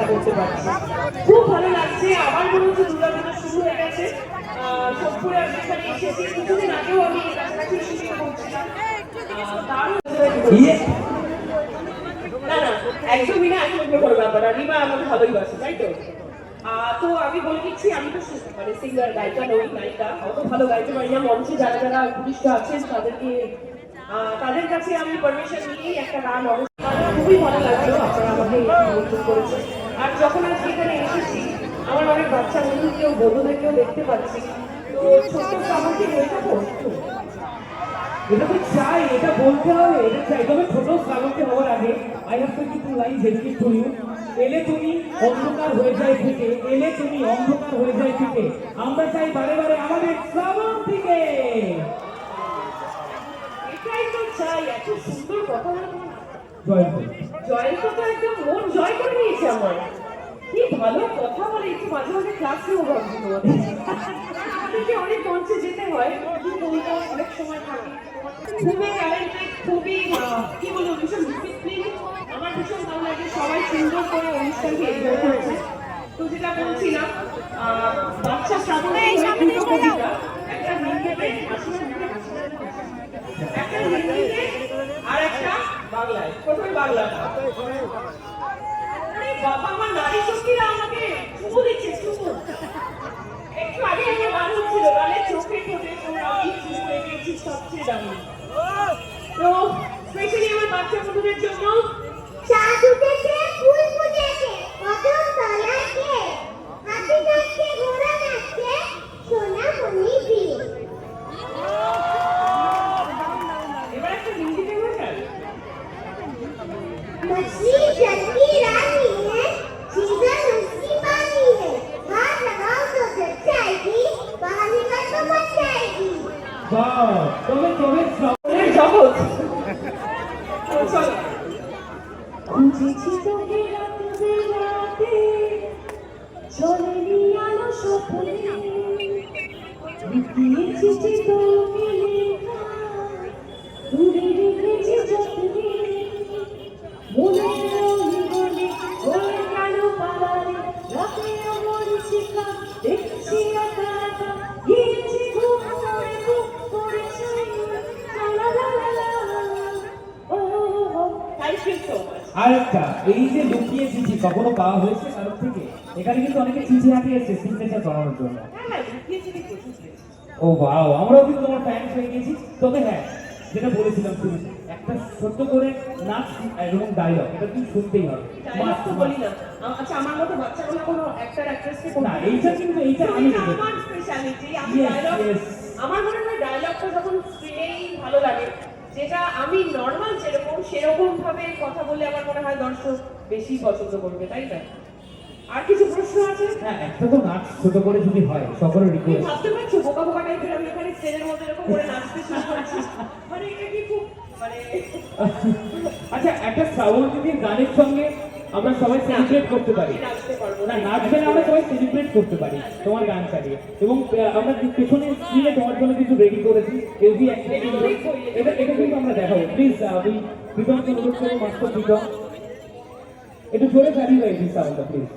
করতে পারছি। খুব ভালো লাগছে। আবার মনে হচ্ছে দুর্গাপূজা শুরু হয়ে গেছে। সোদপুরে আমি এখানে এসেছি, কিছুদিন আগেও আমি কাছাকাছি শুটিং করছিলাম। না না, একদমই না, একদম কোনো ব্যাপার না। রিমা আমাকে ভালোই বাসে, তাই তো? তো আমি বলে দিচ্ছি, আমি তো মানে সিঙ্গার, গায়িকা নই, নায়িকা। অত ভালো গাইতে পারি না। মঞ্চে যারা যারা প্রতিষ্ঠ আছেন তাদের কাছে আমি পারমিশন নিয়েই একটা গান অনুষ্ঠান। খুবই ভালো লাগলো আপনারা আমাকে নিমন্ত্রণ করেছেন। আর যখন আজকে এখানে এসেছি, আমার অনেক বাচ্চা বন্ধুকেও বন্ধুদেরকেও দেখতে পাচ্ছি। তো ছোট্ট আমাকে হয়ে থাকো এটা তো চাই, এটা বলতে হবে, এটা চাই। তবে ছোট শ্রাবণকে হওয়ার আগে I have two line dedicate to you. এলে তুমি অন্ধকার হয়ে যায় থেকে, এলে তুমি অন্ধকার হয়ে যায় থেকে, আমরা চাই বারে বারে আমাদের শ্রাবণ থেকে। এটাই তো চাই। এত সুন্দর কথা বলে জয়ন্ত জয়ন্ত তো একদম মন জয় করে নিয়েছে আমার। কি ভালো কথা বলে। একটু মাঝে মাঝে ক্লাস নেবো ভাবছি তোমাদের। অনেক মঞ্চে যেতে হয়, কি বলবো, অনেক সময় থাকে। খুবই ট্যালেন্টেড, খুবই কি বলবো, ভীষণ ডিসিপ্লিন। আমার ভীষণ ভালো লাগে সবাই সুন্দর করে অনুষ্ঠানকে এনজয় করেছে। তো যেটা বলছিলাম, বাচ্চা শ্রাবণের দুটো কবিতা, একটা হিন্দিতে, একটা হিন্দিতে আর একটা বাংলায়। প্রথমে বাংলাটা। বাবা, আমার নারী শক্তিরা আমাকে চুমু দিচ্ছে, চুমু। একটু আগে একটা গান হচ্ছিল, গানের চোখে ঠোঁটে তোমরা এগিয়েছিস সবচেয়ে দামি। তো স্পেশালি আমার বাচ্চা বন্ধুদের জন্য চাঁদ উঠেছে, ফুল ফুটেছে, কদম তলায় কে, হাতি নাচছে, ঘোড়া নাচছে, সোনামণি বিয়ে। এবার একটা হিন্দিতে হয়ে যায়। मछली जल की रानी है, जीवन उसकी पानी है, हाथ लगाओ तो जल जाएगी, बाहर निकल तो बच जाएगी। বাহ, তবে তবে শ্রাবণের জগৎ। চলো। খুঁজেছি তোকে রাত বেলাতে, চলেনি আলো স্বপ্নে, লুকিয়েছি তোকে লেখা, দূরে রেখেছি যত্নে, মনের রঙে হয়ে গেল পালারে, রাতে আমার শিখা, দেখছি একা একা, গিয়েছি ঘুম করে, বুক করেছি, লা লা লা লা লা। ও থ্যাংক ইউ সো মাচ। আরেকটা, এই যে লুকিয়ে চিঠি কখনো পাওয়া হয়েছে কারোর থেকে? এখানে কিন্তু অনেকে চিঠি হাতে এসেছে সিগনেচার করানোর জন্য। হ্যাঁ, লুকিয়েছি প্রচুর পেয়েছি। ও ওয়াও, আমরাও কিন্তু তোমার ফ্যান্স হয়ে গেছি। তবে হ্যাঁ, যেটা বলেছিলাম শুরুতে, একটা ছোট্ট করে নাচ এবং ডায়লগ, এটা তুমি শুনতেই হবে। ডায়লগ তো বলি না। আচ্ছা, আমার মতো বাচ্চাগুলো কোনো অ্যাক্টর অ্যাক্ট্রেসকে না, এইটা কিন্তু এইটা আমি দেবো। আমার স্পেশালিটি। আমি Yes, ডায়লগ, yes. আমার মনে হয় ডায়লগটা যখন স্ক্রিনেই ভালো লাগে, যেটা আমি নর্মাল যেরকম সেরকম ভাবে কথা বললে আমার মনে হয় দর্শক বেশি পছন্দ করবে, তাই না? আর কিছু প্রশ্ন আছে? হ্যাঁ, একটা তো নাচ ছোট করে যদি হয়, সকলের তুমি রিকোয়েস্ট। ভাবতে পারছো বোকা বোকা টাইপের আমি এখানে স্টেজের মধ্যে এরকম করে নাচতে শুরু করছি? মানে এটা কি খুব মানে আচ্ছা, একটা শ্রাবণ যদি গানের সঙ্গে আমরা সবাই সেলিব্রেট করতে পারি। নাচতে পারবো না, না, নাচবে না, আমরা সবাই সেলিব্রেট করতে পারি তোমার গান চালিয়ে। এবং আমরা পেছনে স্ক্রিনে তোমার জন্য কিছু রেডি করেছি, এলজি এটা এটা কিন্তু আমরা দেখাবো। প্লিজ আমি প্রীতমকে অনুরোধ করবো, মাস্টার প্রীতম একটু জোরে চালিয়ে রাখি সাউন্ডটা প্লিজ।